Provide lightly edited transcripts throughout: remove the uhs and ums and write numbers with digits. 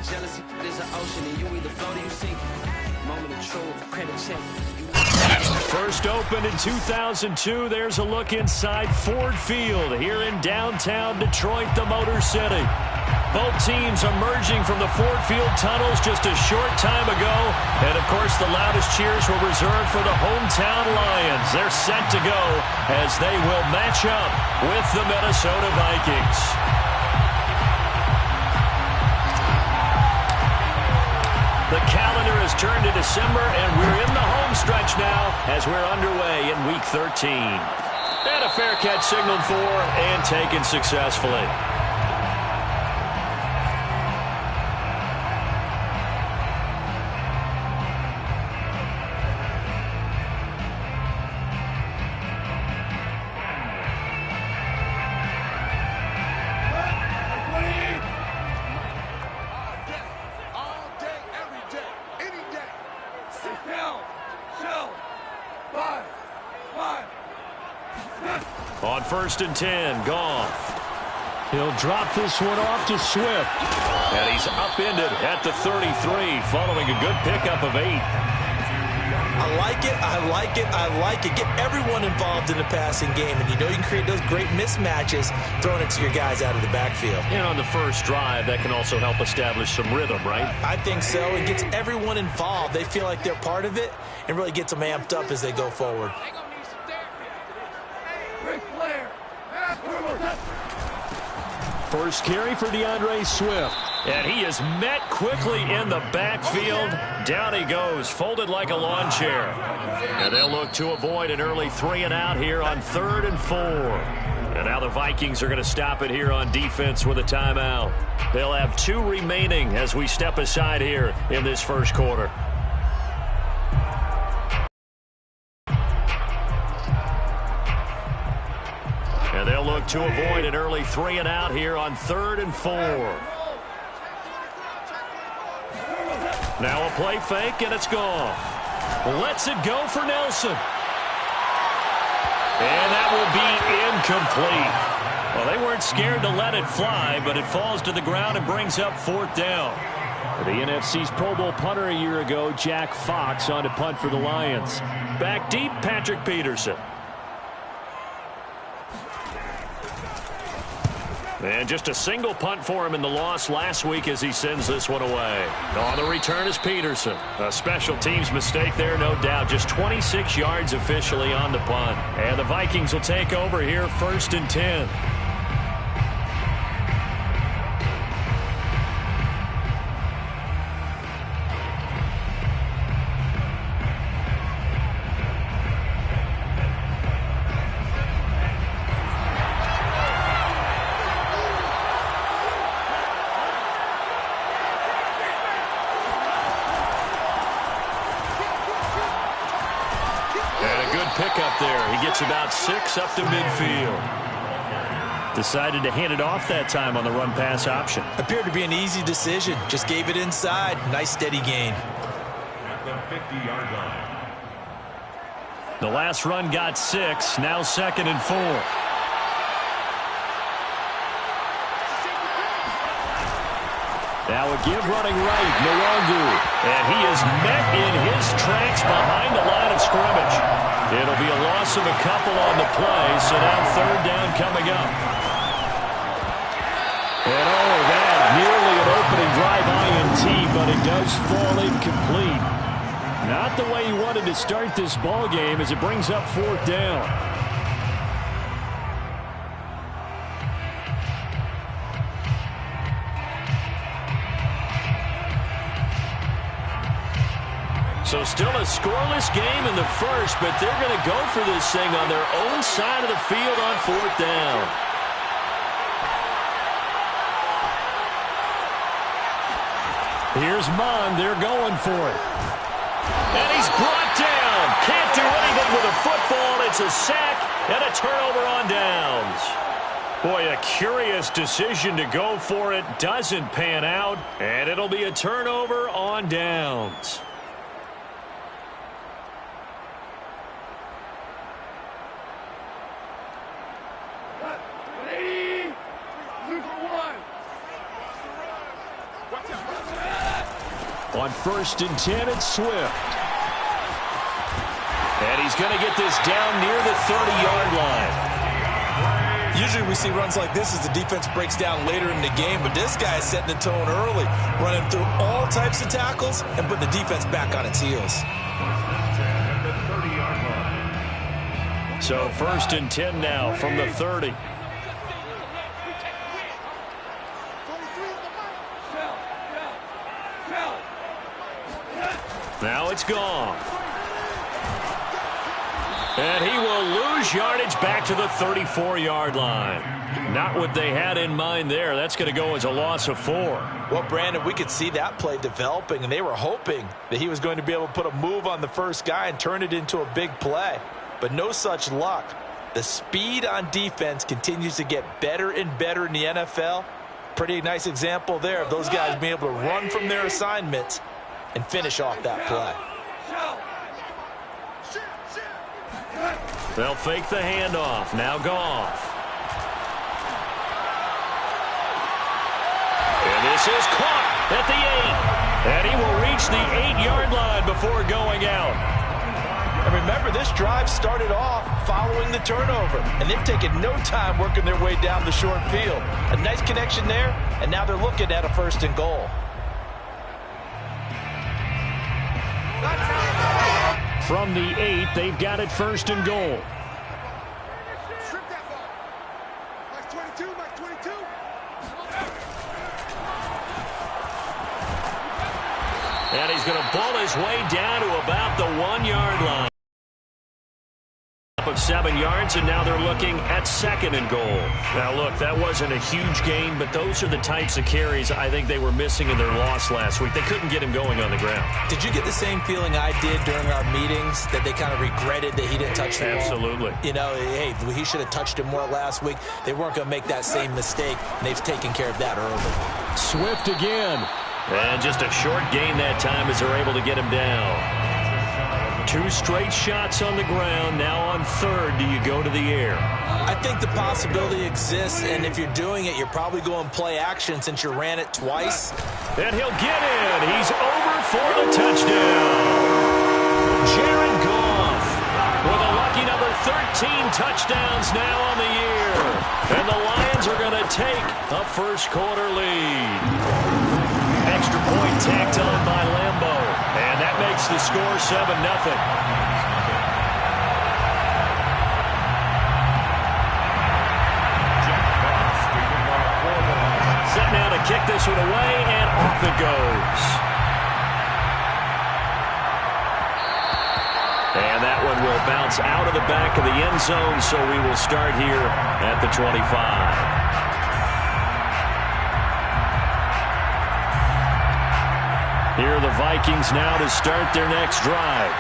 Jealousy is an ocean, and you either float or you sink. Moment of truth, credit check. First opened in 2002. There's a look inside Ford Field here in downtown Detroit, the Motor City. Both teams emerging from the Ford Field tunnels just a short time ago. And, of course, the loudest cheers were reserved for the hometown Lions. They're set to go as they will match up with the Minnesota Vikings. The calendar has turned to December, and we're in the home stretch now as we're underway in Week 13. And a fair catch signaled for and taken successfully. On 1st and 10, Goff. He'll drop this one off to Swift. And he's upended at the 33 following a good pickup of 8. I like it, I like it, I like it. Get everyone involved in the passing game, and you know you can create those great mismatches throwing it to your guys out of the backfield. And on the first drive, that can also help establish some rhythm, right? I think so. It gets everyone involved. They feel like they're part of it and really gets them amped up as they go forward. First carry for DeAndre Swift. And he is met quickly in the backfield. Down he goes, folded like a lawn chair. And they'll look to avoid an early 3-and-out here on 3rd and 4. And now the Vikings are going to stop it here on defense with a timeout. They'll have 2 remaining as we step aside here in this first quarter. And they'll look to avoid an early 3-and-out here on 3rd and 4. Now a play fake, and it's gone. Lets it go for Nelson. And that will be incomplete. Well, they weren't scared to let it fly, but it falls to the ground and brings up 4th down. The NFC's Pro Bowl punter a year ago, Jack Fox, on to punt for the Lions. Back deep, Patrick Peterson. And just a single punt for him in the loss last week as he sends this one away. On the return is Peterson. A special teams mistake there, no doubt. Just 26 yards officially on the punt. And the Vikings will take over here 1st and 10. Pickup there. He gets about 6 up to midfield. Decided to hand it off that time on the run-pass option. Appeared to be an easy decision. Just gave it inside. Nice steady gain. At the 50-yard line. The last run got 6. Now 2nd and 4. Now a give running right, Nwangu. And he is met in his tracks behind the line of scrimmage. It'll be a loss of a couple on the play, so now 3rd down coming up. And oh, that nearly an opening drive INT, but it does fall incomplete. Not the way he wanted to start this ball game as it brings up 4th down. So still a scoreless game in the first, but they're going to go for this thing on their own side of the field on 4th down. Here's Mond. They're going for it. And he's brought down. Can't do anything with a football. It's a sack and a turnover on downs. Boy, a curious decision to go for it. Doesn't pan out, and it'll be a turnover on downs. On 1st and 10, it's Swift. And he's going to get this down near the 30-yard line. Usually we see runs like this as the defense breaks down later in the game, but this guy is setting the tone early, running through all types of tackles and putting the defense back on its heels. So 1st and 10 now from the 30. Now it's gone. And he will lose yardage back to the 34-yard line. Not what they had in mind there. That's going to go as a loss of 4. Well, Brandon, we could see that play developing, and they were hoping that he was going to be able to put a move on the first guy and turn it into a big play. But no such luck. The speed on defense continues to get better and better in the NFL. Pretty nice example there of those guys being able to run from their assignments and finish off that play. They'll fake the handoff. Now Goff. And this is caught at the 8. And he will reach the 8-yard line before going out. And remember, this drive started off following the turnover. And they've taken no time working their way down the short field. A nice connection there, and now they're looking at a 1st and goal. From the 8, they've got it 1st and goal. And he's going to pull his way down to about the 1-yard line. Up of 7 yards, and now they're looking at 2nd and goal. Now, look, that wasn't a huge gain, but those are the types of carries I think they were missing in their loss last week. They couldn't get him going on the ground. Did you get the same feeling I did during our meetings, that they kind of regretted that he didn't touch the ball? Absolutely. You know, hey, he should have touched it more last week. They weren't going to make that same mistake, and they've taken care of that early. Swift again. And just a short gain that time as they're able to get him down. 2 straight shots on the ground. Now on 3rd, do you go to the air? I think the possibility exists, and if you're doing it, you're probably going play action since you ran it twice. And he'll get in. He's over for the touchdown. Jared Goff with a lucky number 13 touchdowns now on the year. And the Lions are going to take a first-quarter lead. Extra point tacked on by Lambeau. And that makes the score 7-0. Set now to kick this one away, and off it goes. And that one will bounce out of the back of the end zone, so we will start here at the 25. Here are the Vikings now to start their next drive.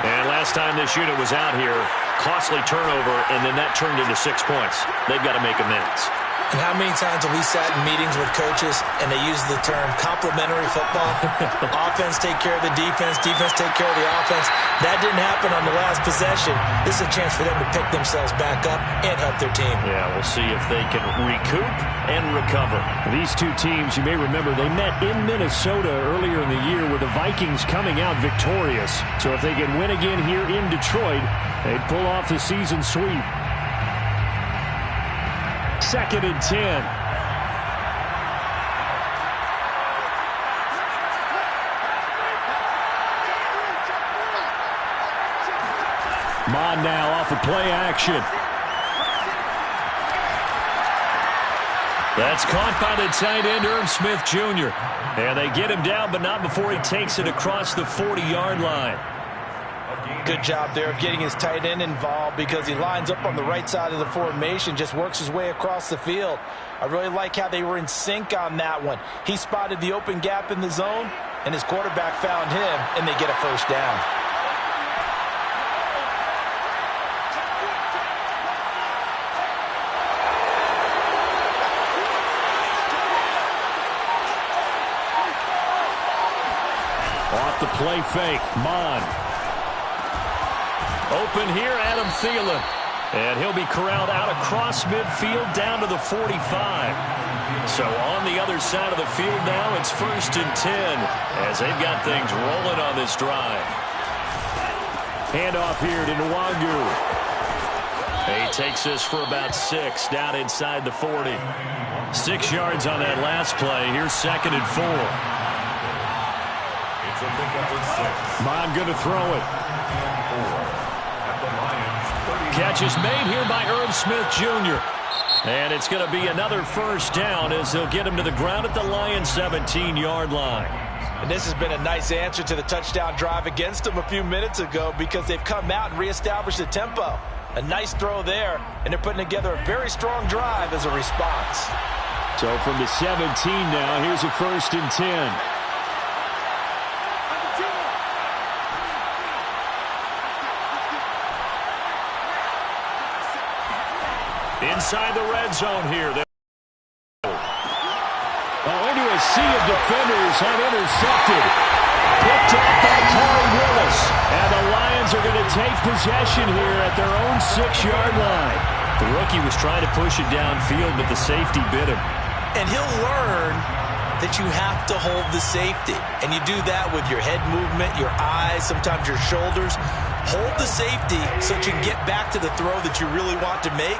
And last time this unit was out here, costly turnover, and then that turned into 6 points. They've got to make amends. And how many times have we sat in meetings with coaches and they use the term complementary football? Offense take care of the defense, defense take care of the offense. That didn't happen on the last possession. This is a chance for them to pick themselves back up and help their team. Yeah, we'll see if they can recoup and recover. These two teams, you may remember, they met in Minnesota earlier in the year with the Vikings coming out victorious. So if they can win again here in Detroit, they'd pull off the season sweep. 2nd and 10. Mon now off of play action. That's caught by the tight end, Irv Smith Jr. And they get him down, but not before he takes it across the 40-yard line. Good job there of getting his tight end involved because he lines up on the right side of the formation, just works his way across the field. I really like how they were in sync on that one. He spotted the open gap in the zone, and his quarterback found him, and they get a first down. Off the play fake, Mon. Open here, Adam Thielen. And he'll be corralled out across midfield down to the 45. So on the other side of the field now, it's 1st and 10 as they've got things rolling on this drive. Handoff here to Nwangu. He takes this for about 6 down inside the 40. 6 yards on that last play. Here's 2nd and 4. It's a pickup of 6. Mom going to throw it. At the Lions' 30. Catch is made here by Irv Smith Jr. And it's going to be another 1st down as they'll get him to the ground at the Lions' 17-yard line. And this has been a nice answer to the touchdown drive against them a few minutes ago because they've come out and reestablished the tempo. A nice throw there, and they're putting together a very strong drive as a response. So from the 17 now, here's a 1st and 10. Inside the red zone here. Into a sea of defenders and intercepted. Picked up by Torrey Willis. And the Lions are going to take possession here at their own 6-yard line. The rookie was trying to push it downfield, but the safety bit him. And he'll learn that you have to hold the safety. And you do that with your head movement, your eyes, sometimes your shoulders. Hold the safety so that you can get back to the throw that you really want to make.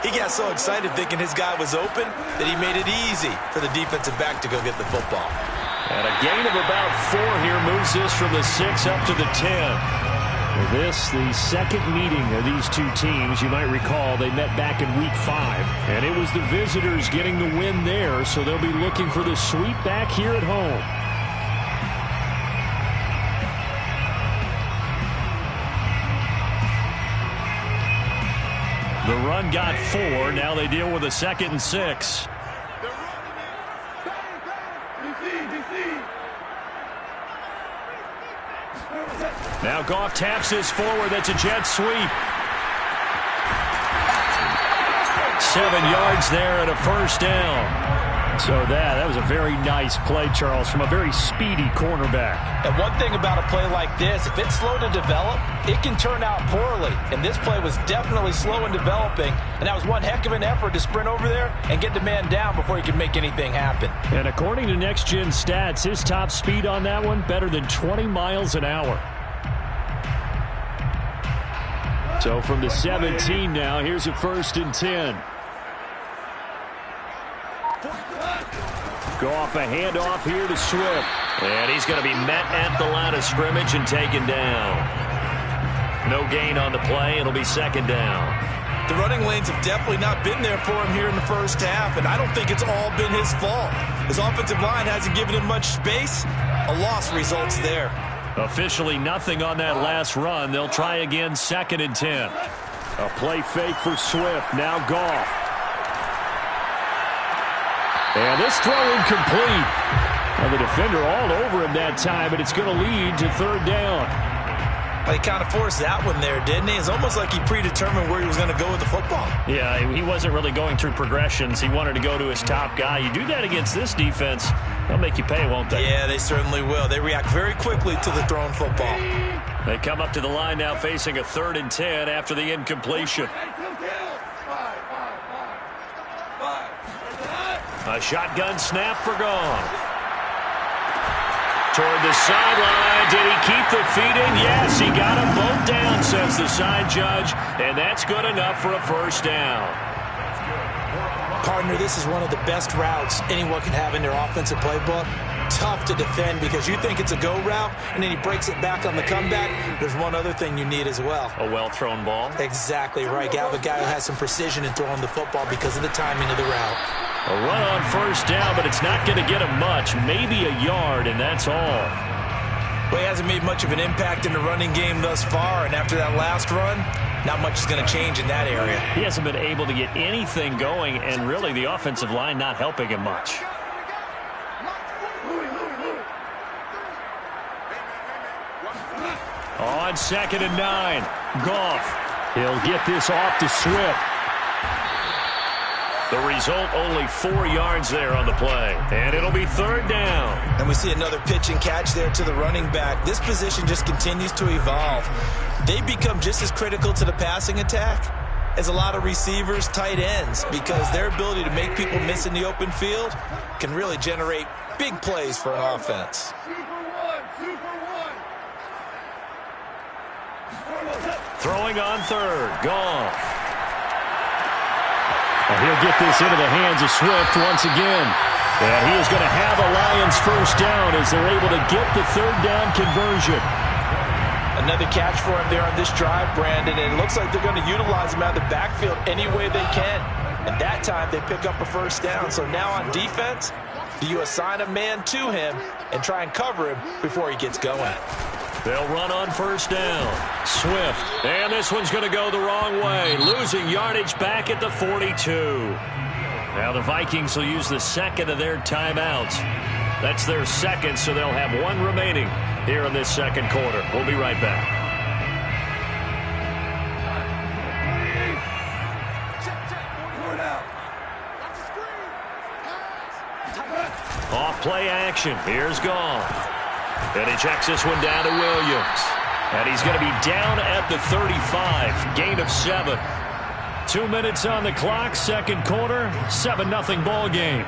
He got so excited thinking his guy was open that he made it easy for the defensive back to go get the football. And a gain of about 4 here moves this from the 6 up to the 10. Well, this, the second meeting of these two teams. You might recall they met back in Week 5. And it was the visitors getting the win there, so they'll be looking for the sweep back here at home. The run got 4. Now they deal with a 2nd and 6. Now Goff taps this forward. That's a jet sweep. 7 yards there and a 1st down. So that was a very nice play, Charles, from a very speedy cornerback. And one thing about a play like this, if it's slow to develop, it can turn out poorly. And this play was definitely slow in developing, and that was one heck of an effort to sprint over there and get the man down before he could make anything happen. And according to Next Gen Stats, his top speed on that one, better than 20 miles an hour. So from the 17 now, here's a 1st and 10. Goff a handoff here to Swift. And he's going to be met at the line of scrimmage and taken down. No gain on the play. It'll be 2nd down. The running lanes have definitely not been there for him here in the first half, and I don't think it's all been his fault. His offensive line hasn't given him much space. A loss results there. Officially nothing on that last run. They'll try again, 2nd and 10. A play fake for Swift. Now Goff. And this throw incomplete. And the defender all over him that time, but it's going to lead to 3rd down. Well, he kind of forced that one there, didn't he? It's almost like he predetermined where he was going to go with the football. Yeah, he wasn't really going through progressions. He wanted to go to his top guy. You do that against this defense, they'll make you pay, won't they? Yeah, they certainly will. They react very quickly to the thrown football. They come up to the line now facing a 3rd and 10 after the incompletion. A shotgun snap for Goff. Toward the sideline. Did he keep the feet in? Yes, he got them both down, says the side judge. And that's good enough for a 1st down. Partner, this is one of the best routes anyone can have in their offensive playbook. Tough to defend because you think it's a go route, and then he breaks it back on the comeback. There's one other thing you need as well. A well-thrown ball? Exactly right. You have a guy who has some precision in throwing the football because of the timing of the route. A run on 1st down, but it's not going to get him much. Maybe a yard, and that's all. Well, he hasn't made much of an impact in the running game thus far, and after that last run, not much is going to change in that area. He hasn't been able to get anything going, and really the offensive line not helping him much. On 2nd and 9, Goff. He'll get this off to Swift. The result, only 4 yards there on the play. And it'll be 3rd down. And we see another pitch and catch there to the running back. This position just continues to evolve. They become just as critical to the passing attack is a lot of receivers, tight ends, because their ability to make people miss in the open field can really generate big plays for an offense. Throwing on third. Gone. And he'll get this into the hands of Swift once again. And he is going to have a Lions first down as they're able to get the third down conversion. Another catch for him there on this drive, Brandon, and it looks like they're going to utilize him out of the backfield any way they can. And that time they pick up a first down. So now on defense, do you assign a man to him and try and cover him before he gets going? They'll run on first down. Swift. And this one's going to go the wrong way. Losing yardage back at the 42. Now the Vikings will use the second of their timeouts. That's their second, so they'll have one remaining here in this second quarter. We'll be right back. Off play action. Here's Goff. And he checks this one down to Williams. And he's going to be down at the 35. Gain of 7. 2 minutes on the clock. Second quarter. 7-0 ball game.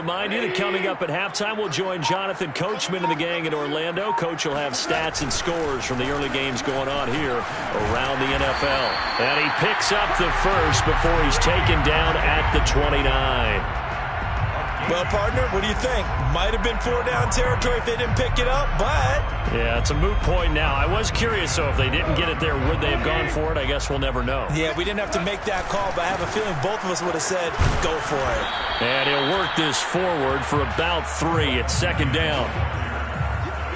Remind you that coming up at halftime, we'll join Jonathan Coachman and the gang in Orlando. Coach will have stats and scores from the early games going on here around the NFL. And he picks up the first before he's taken down at the 29. Well, partner, what do you think? Might have been 4-down territory if they didn't pick it up, but... Yeah, it's a moot point now. I was curious, though, if they didn't get it there, would they have gone for it? I guess we'll never know. Yeah, we didn't have to make that call, but I have a feeling both of us would have said, go for it. And he'll work this forward for about 3 at second down.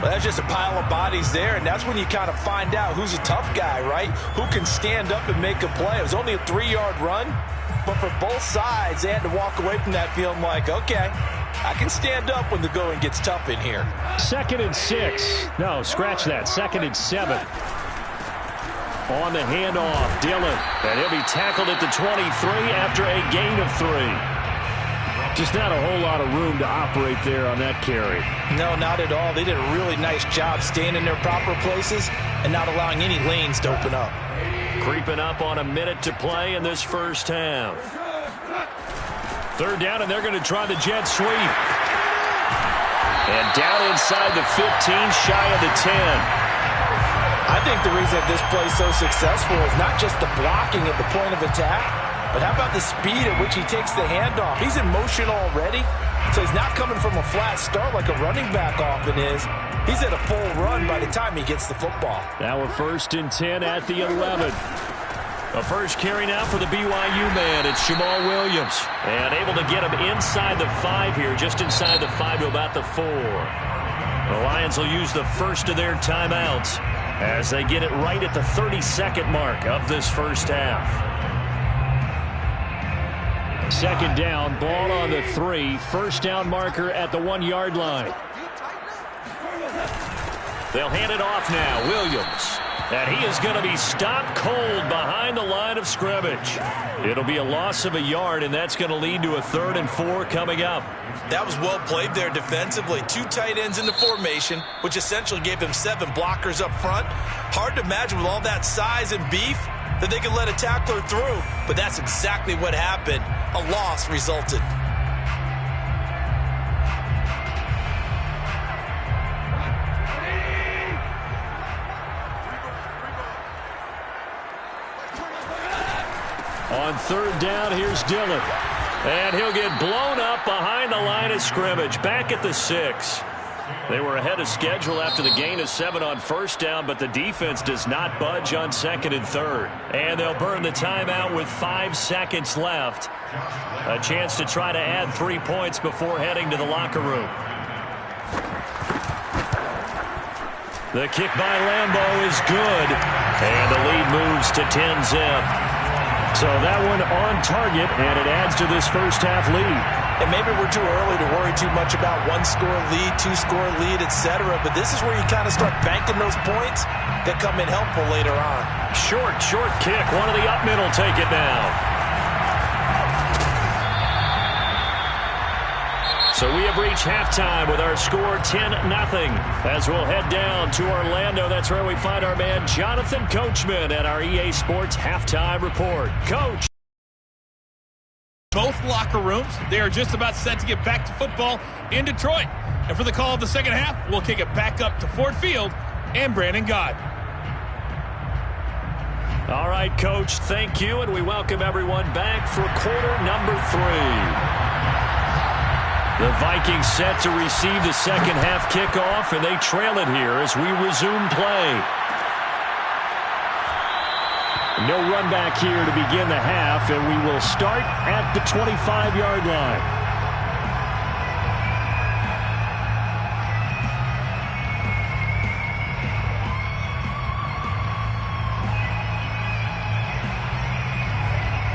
Well, that's just a pile of bodies there, and that's when you kind of find out who's a tough guy, right? Who can stand up and make a play. It was only a 3-yard run. But for both sides, they had to walk away from that feeling like, okay, I can stand up when the going gets tough in here. 2nd and 6. No, scratch that. 2nd and 7. On the handoff, Dillon. And he'll be tackled at the 23 after a gain of 3. Just not a whole lot of room to operate there on that carry. No, not at all. They did a really nice job staying in their proper places and not allowing any lanes to open up. Creeping up on a minute to play in this first half. Third down, and they're going to try the jet sweep. And down inside the 15, shy of the 10. I think the reason that this play is so successful is not just the blocking at the point of attack, but how about the speed at which he takes the handoff? He's in motion already, so he's not coming from a flat start like a running back often is. He's at a full run by the time he gets the football. Now a 1st and 10 at the 11. A first carry now for the BYU man. It's Jamal Williams. And able to get him inside the 5 here, just inside the 5 to about the 4. The Lions will use the first of their timeouts as they get it right at the 32nd mark of this first half. Second down, ball on the 3. First down marker at the 1-yard line. They'll hand it off now. Williams. And he is going to be stopped cold behind the line of scrimmage. It'll be a loss of a yard, and that's going to lead to a 3rd and 4 coming up. That was well played there defensively. 2 tight ends in the formation, which essentially gave them 7 blockers up front. Hard to imagine with all that size and beef that they could let a tackler through, but that's exactly what happened. A loss resulted. On third down, here's Dillon. And he'll get blown up behind the line of scrimmage. Back at the 6. They were ahead of schedule after the gain of 7 on first down, but the defense does not budge on 2nd and 3rd. And they'll burn the timeout with 5 seconds left. A chance to try to add 3 points before heading to the locker room. The kick by Lambeau is good. And the lead moves to 10-zip. So that one on target, and it adds to this first half lead. And maybe we're too early to worry too much about one-score lead, two-score lead, etc. But this is where you kind of start banking those points that come in helpful later on. Short kick. One of the up middle take it now. So we have reached halftime with our score 10-0. As we'll head down to Orlando, that's where we find our man Jonathan Coachman at our EA Sports Halftime Report. Coach. Both locker rooms, they are just about set to get back to football in Detroit. And for the call of the second half, we'll kick it back up to Ford Field and Brandon Gott. All right, Coach, thank you, and we welcome everyone back for quarter number 3. The Vikings set to receive the second half kickoff, and they trail it here as we resume play. No run back here to begin the half, and we will start at the 25-yard line.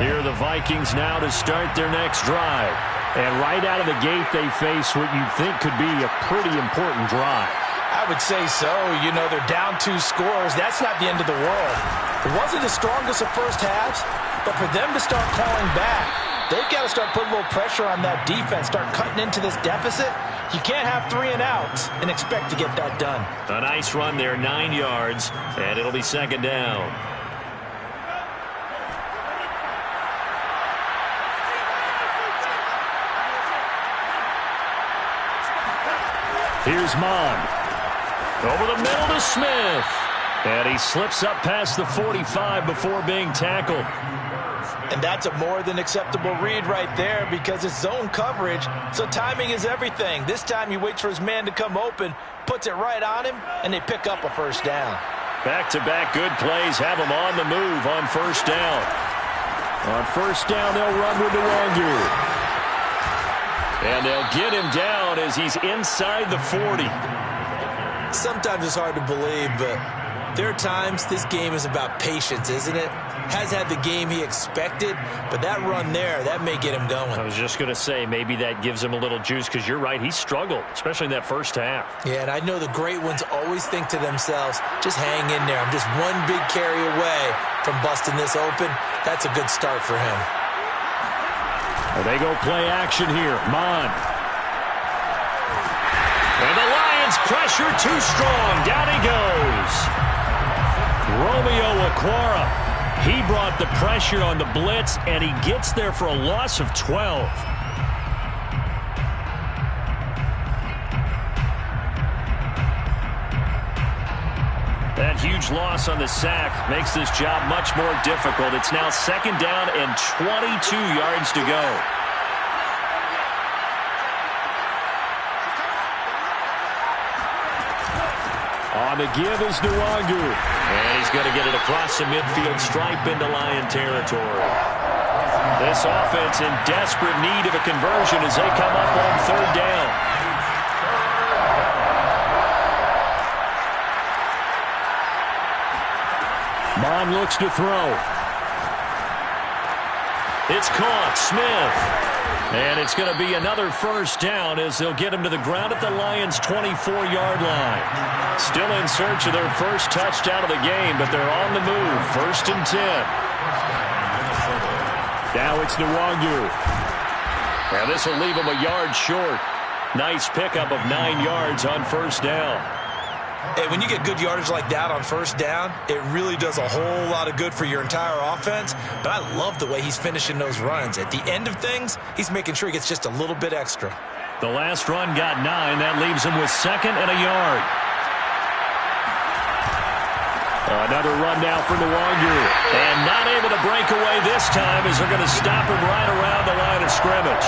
Here are the Vikings now to start their next drive. And right out of the gate, they face what you'd think could be a pretty important drive. I would say so. You know, they're down 2 scores. That's not the end of the world. It wasn't the strongest of first halves, but for them to start calling back, they've got to start putting a little pressure on that defense, start cutting into this deficit. You can't have 3 and outs and expect to get that done. A nice run there, 9 yards, and it'll be second down. Here's Mon. Over the middle to Smith. And he slips up past the 45 before being tackled. And that's a more than acceptable read right there because it's zone coverage, so timing is everything. This time he waits for his man to come open, puts it right on him, and they pick up a first down. Back-to-back good plays have him on the move on first down. On first down, they'll run with Nwangu. And they'll get him down as he's inside the 40. Sometimes it's hard to believe, but there are times this game is about patience, isn't it? Has had the game he expected, but that run there, that may get him going. I was just going to say, maybe that gives him a little juice because you're right, he struggled, especially in that first half. Yeah, and I know the great ones always think to themselves, just hang in there. I'm just one big carry away from busting this open. That's a good start for him. Well, they go play action here. Mon. And the Lions pressure too strong. Down he goes. Romeo Okwara. He brought the pressure on the blitz, and he gets there for a loss of 12. That huge loss on the sack makes this job much more difficult. It's now second down and 22 yards to go. On the give is Nwangu. And he's going to get it across the midfield stripe into Lion territory. This offense in desperate need of a conversion as they come up on third down. Mon looks to throw. It's caught. Smith. And it's going to be another first down as they'll get him to the ground at the Lions' 24-yard line. Still in search of their first touchdown of the game, but they're on the move. First and 10. Now it's Nwangu. Now this will leave him a yard short. Nice pickup of 9 yards on first down. Hey, when you get good yardage like that on first down, it really does a whole lot of good for your entire offense. But I love the way he's finishing those runs. At the end of things, he's making sure he gets just a little bit extra. The last run got 9. That leaves him with second and a yard. Another run now for Nwangu. And not able to break away this time as they're going to stop him right around the line of scrimmage.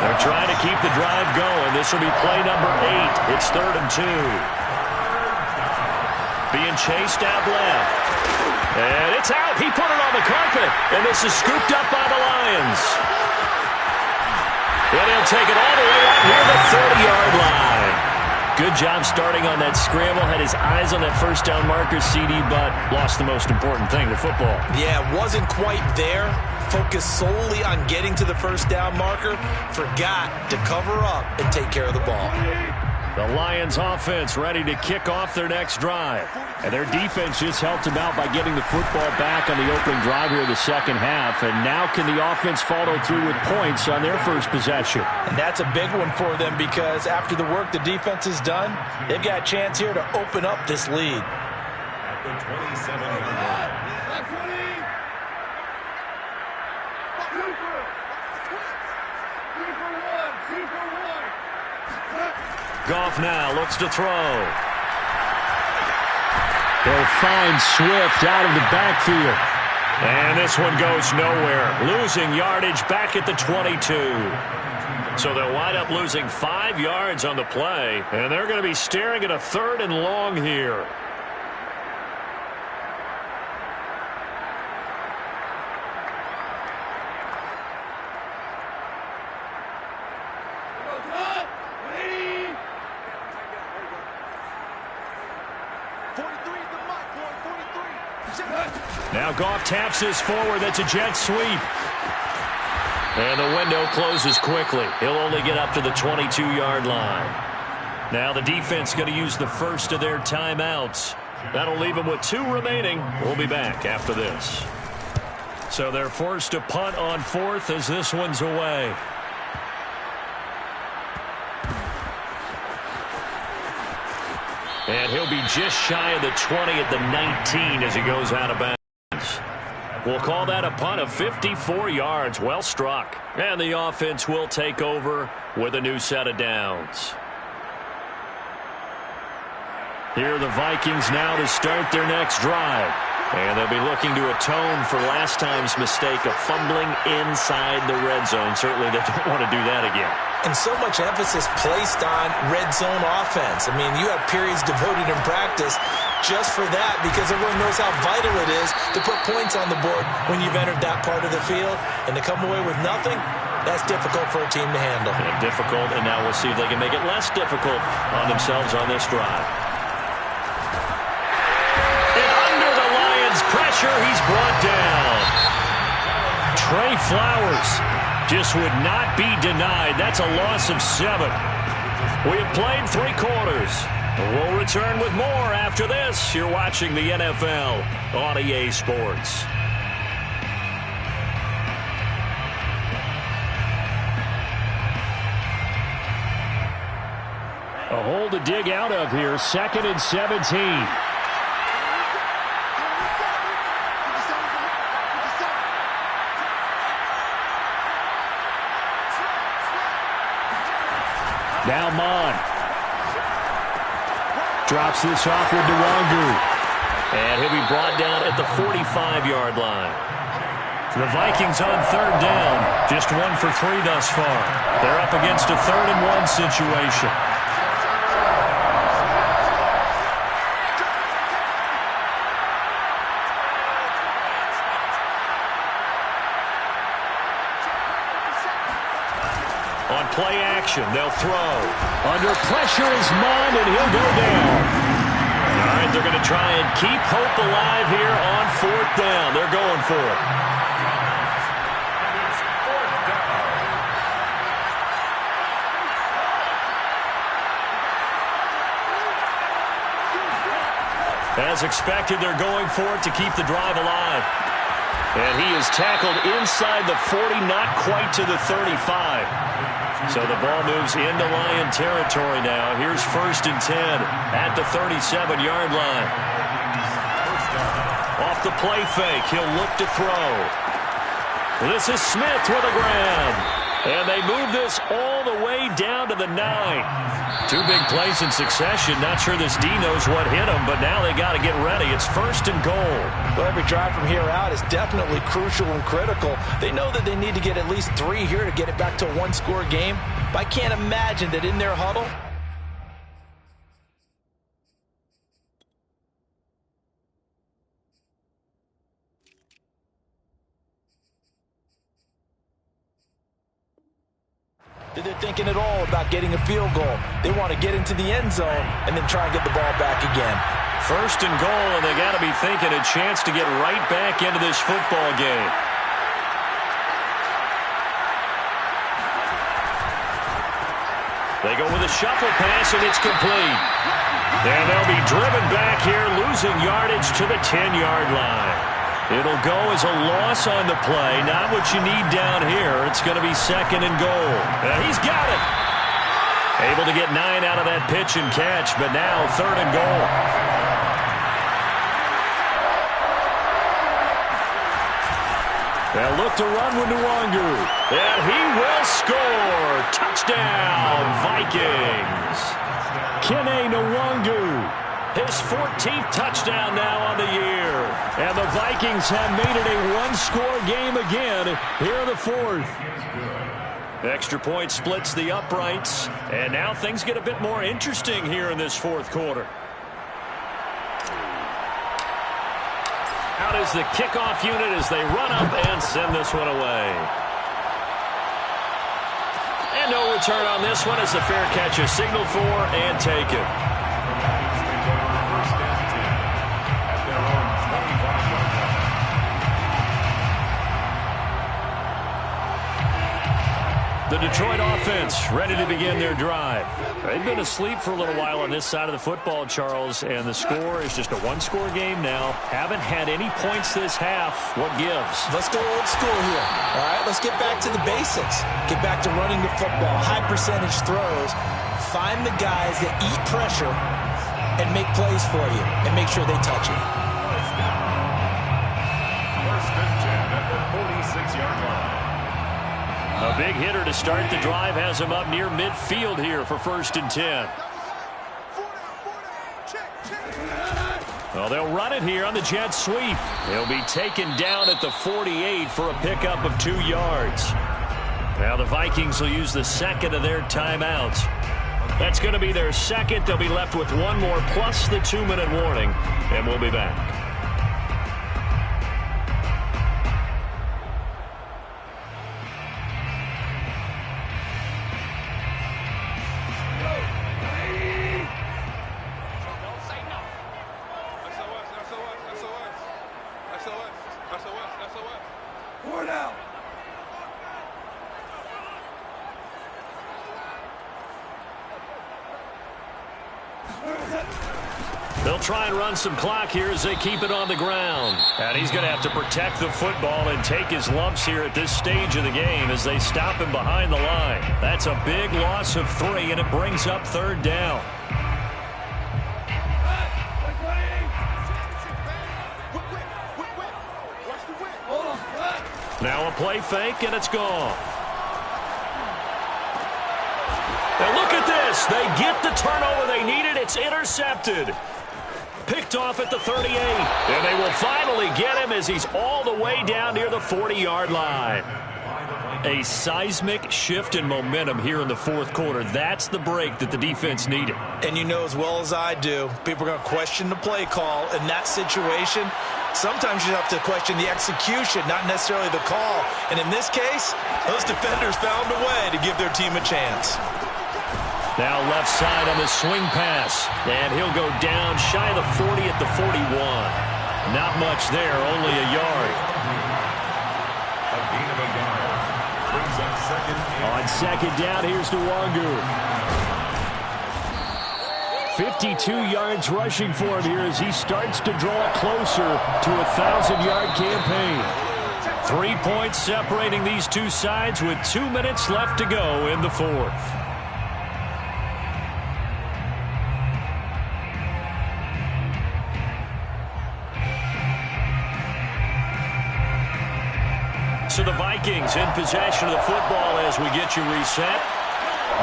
They're trying to keep the drive going. This will be play number 8. It's 3rd and 2. Being chased out left. And it's out. He put it on the carpet. And this is scooped up by the Lions. And he'll take it all the way up near the 30-yard line. Good job starting on that scramble. Had his eyes on that first down marker, CD, but lost the most important thing, the football. Yeah, wasn't quite there. focused solely on getting to the first down marker, forgot to cover up and take care of the ball. The Lions offense ready to kick off their next drive. And their defense just helped them out by getting the football back on the opening drive here in the second half. And now can the offense follow through with points on their first possession? And that's a big one for them because after the work the defense has done, they've got a chance here to open up this lead. At the 27-yard line. Goff now looks to throw. They'll find Swift out of the backfield. And this one goes nowhere. Losing yardage back at the 22. So they'll wind up losing 5 yards on the play. And they're going to be staring at a 3rd and long here. Now Goff taps this forward. That's a jet sweep. And the window closes quickly. He'll only get up to the 22-yard line. Now the defense going to use the first of their timeouts. That'll leave them with 2 remaining. We'll be back after this. So they're forced to punt on 4th as this one's away. And he'll be just shy of the 20 at the 19 as he goes out of bounds. We'll call that a punt of 54 yards. Well struck. And the offense will take over with a new set of downs. Here are the Vikings now to start their next drive. And they'll be looking to atone for last time's mistake of fumbling inside the red zone. Certainly they don't want to do that again. And so much emphasis placed on red zone offense. I mean, you have periods devoted in practice just for that because everyone knows how vital it is to put points on the board when you've entered that part of the field. And to come away with nothing, that's difficult for a team to handle. And difficult, and now we'll see if they can make it less difficult on themselves on this drive. Pressure, he's brought down. Trey Flowers just would not be denied. That's a loss of 7. We have played 3 quarters. We'll return with more after this. You're watching the NFL on EA Sports. A hole to dig out of here. 2nd and 17. Now Mon. Drops this off with Nwangu. And he'll be brought down at the 45-yard line. The Vikings on 3rd down. Just 1 for 3 thus far. They're up against a 3rd and 1 situation. On play action, they'll throw. Under pressure is Mond, and he'll go down. All right, they're going to try and keep hope alive here on 4th down. They're going for it. As expected, they're going for it to keep the drive alive. And he is tackled inside the 40, not quite to the 35. So the ball moves into Lion territory now. Here's 1st and 10 at the 37-yard line. Off the play fake, he'll look to throw. This is Smith with a grab. And they move this all the way down to the 9. 2 big plays in succession. Not sure this D knows what hit him, but now they got to get ready. It's 1st and goal. Well, every drive from here out is definitely crucial and critical. They know that they need to get at least 3 here to get it back to a 1-score game. But I can't imagine that in their huddle, that they're thinking at all about getting a field goal. They want to get into the end zone and then try and get the ball back again. 1st and goal, and they got to be thinking a chance to get right back into this football game. They go with a shuffle pass, and it's complete. And they'll be driven back here, losing yardage to the 10-yard line. It'll go as a loss on the play. Not what you need down here. It's going to be 2nd and goal. And he's got it. Able to get 9 out of that pitch and catch, but now 3rd and goal. They'll look to run with Nwangu. And he will score. Touchdown, Vikings. Kene Nwangu. His 14th touchdown now on the year. And the Vikings have made it a one-score game again here in the 4th. Extra point splits the uprights. And now things get a bit more interesting here in this 4th quarter. Out is the kickoff unit as they run up and send this one away. And no return on this one as the fair catch is signaled for and taken. The Detroit offense ready to begin their drive. They've been asleep for a little while on this side of the football, Charles, and the score is just a one-score game now. Haven't had any points this half. What gives? Let's go old school here. All right, let's get back to the basics. Get back to running the football, high percentage throws. Find the guys that eat pressure and make plays for you and make sure they touch it. First and 10 at the 46-yard line. A big hitter to start the drive has him up near midfield here for 1st and 10. Well, they'll run it here on the jet sweep. He'll be taken down at the 48 for a pickup of 2 yards. Now the Vikings will use the 2nd of their timeouts. That's going to be their 2nd. They'll be left with 1 more plus the 2-minute warning, and we'll be back. They'll try and run some clock here as they keep it on the ground. And he's going to have to protect the football and take his lumps here at this stage of the game as they stop him behind the line. That's a big loss of 3, and it brings up 3rd down. Now a play fake, and it's gone. Now look at this. They get the turnover they needed. It's intercepted. Picked off at the 38. And they will finally get him as he's all the way down near the 40-yard line. A seismic shift in momentum here in the 4th quarter. That's the break that the defense needed. And you know as well as I do, people are going to question the play call in that situation. Sometimes you have to question the execution, not necessarily the call. And in this case, those defenders found a way to give their team a chance. Now left side on the swing pass. And he'll go down shy of the 40 at the 41. Not much there, only a yard. A gain of a yard. Brings up 2nd and On 2nd down, here's Nwangu. 52 yards rushing for him here as he starts to draw closer to a 1,000-yard campaign. 3 points separating these two sides with 2 minutes left to go in the 4th. So the Vikings in possession of the football as we get you reset.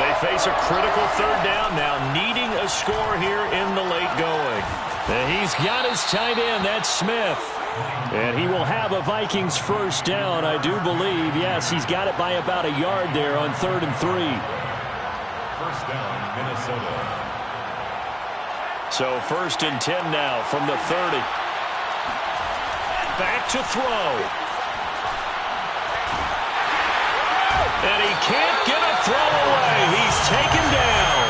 They face a critical 3rd down now, needing a score here in the late going. And he's got his tight end, that's Smith. And he will have a Vikings 1st down, I do believe. Yes, he's got it by about a yard there on 3rd and 3. 1st down, Minnesota. So 1st and 10 now from the 30. Back to throw. And he can't get a throw away. He's taken down.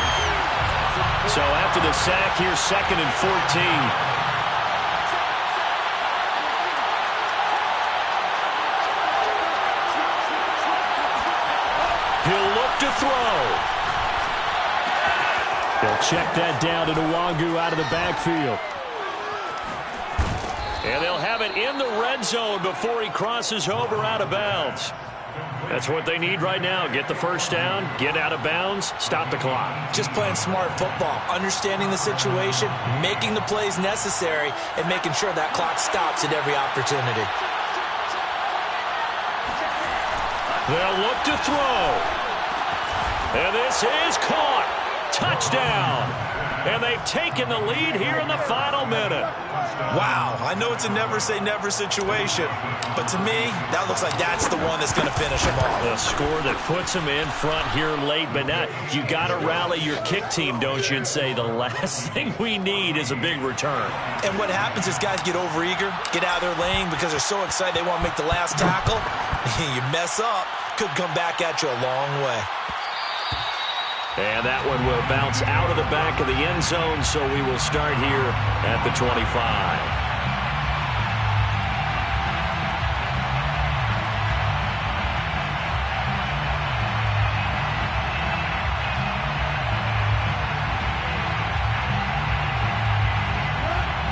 So after the sack here, 2nd and 14. He'll look to throw. They'll check that down to Nwangu out of the backfield. And they'll have it in the red zone before he crosses over out of bounds. That's what they need right now. Get the first down, get out of bounds, stop the clock. Just playing smart football, understanding the situation, making the plays necessary, and making sure that clock stops at every opportunity. They'll look to throw. And this is caught. Touchdown. And they've taken the lead here in the final minute. Wow, I know it's a never-say-never situation, but to me, that looks like that's the one that's going to finish them off. A score that puts them in front here late, but now you got to rally your kick team, don't you, and say the last thing we need is a big return. And what happens is guys get overeager, get out of their lane because they're so excited they want to make the last tackle. You mess up, could come back at you a long way. And that one will bounce out of the back of the end zone, so we will start here at the 25.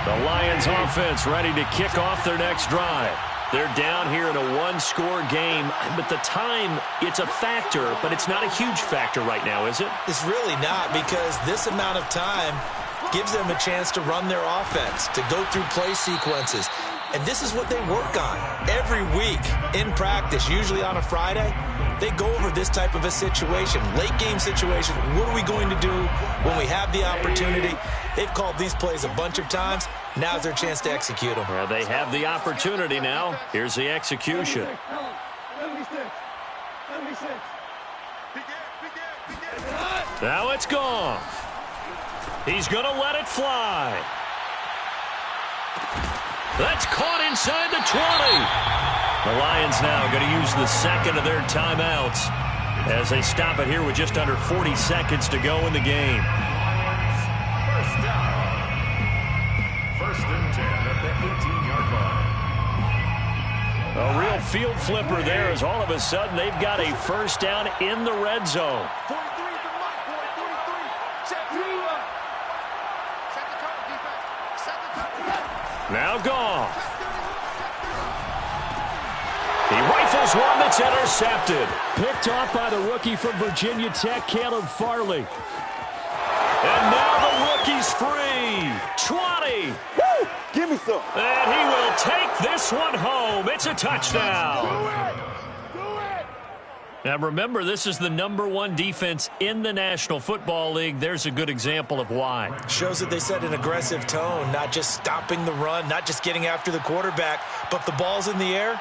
The Lions offense ready to kick off their next drive. They're down here in a one-score game, but the time, it's a factor, but it's not a huge factor right now, is it? It's really not, because this amount of time gives them a chance to run their offense, to go through play sequences. And this is what they work on every week in practice, usually on a Friday. They go over this type of a situation, late-game situation. What are we going to do when we have the opportunity? They've called these plays a bunch of times. Now's their chance to execute them. Well, they have the opportunity now. Here's the execution. Now it's gone. He's going to let it fly. That's caught inside the 20. The Lions now going to use the second of their timeouts as they stop it here with just under 40 seconds to go in the game. First down. First and 10 at the 18-yard line. A real field flipper there as all of a sudden they've got a first down in the red zone. Now gone. He rifles one that's intercepted. Picked off by the rookie from Virginia Tech, Caleb Farley. And now the rookie's free. 20. Woo! Give me some. And he will take this one home. It's a touchdown. Now remember, this is the #1 defense in the National Football League. There's a good example of why. Shows that they set an aggressive tone, not just stopping the run, not just getting after the quarterback, but if the ball's in the air,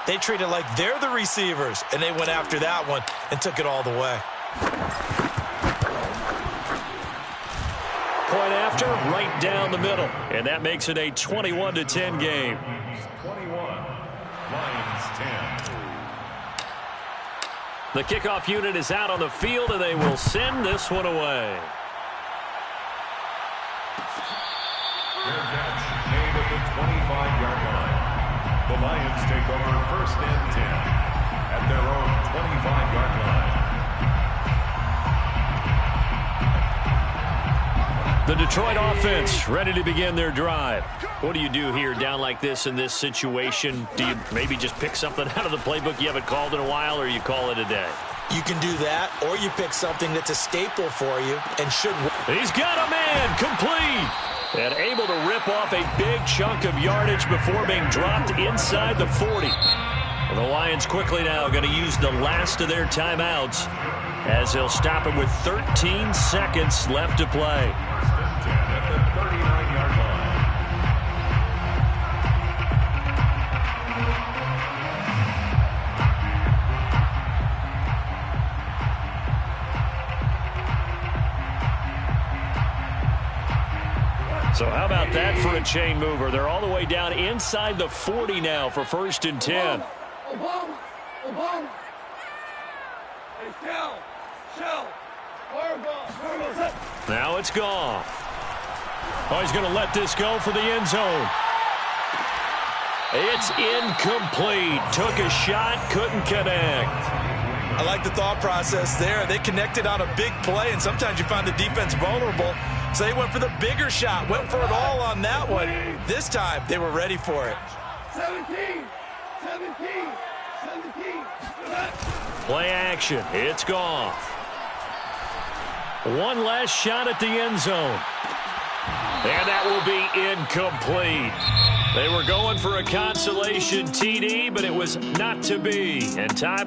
they treat it like they're the receivers, and they went after that one and took it all the way. Point after, right down the middle, and that makes it a 21-10 game. 21, Lions 10. The kickoff unit is out on the field, and they will send this one away. Fair catch made at the 25-yard line. The Lions take over first and 10 at their own 25-yard line. The Detroit offense ready to begin their drive. What do you do here down like this in this situation? Do you maybe just pick something out of the playbook you haven't called in a while, or you call it a day? You can do that, or you pick something that's a staple for you and should. He's got a man complete. And able to rip off a big chunk of yardage before being dropped inside the 40. And the Lions quickly now going to use the last of their timeouts as they'll stop it with 13 seconds left to play. At the 39-yard line. So how about that for a chain mover? They're all the way down inside the 40 now for first and 10. Now it's gone. Oh, he's going to let this go for the end zone. It's incomplete. Took a shot, couldn't connect. I like the thought process there. They connected on a big play, and sometimes you find the defense vulnerable. So they went for the bigger shot, went for it all on that one. This time, they were ready for it. 17. Play action. It's Goff. One last shot at the end zone. And that will be incomplete. They were going for a consolation TD, but it was not to be. And time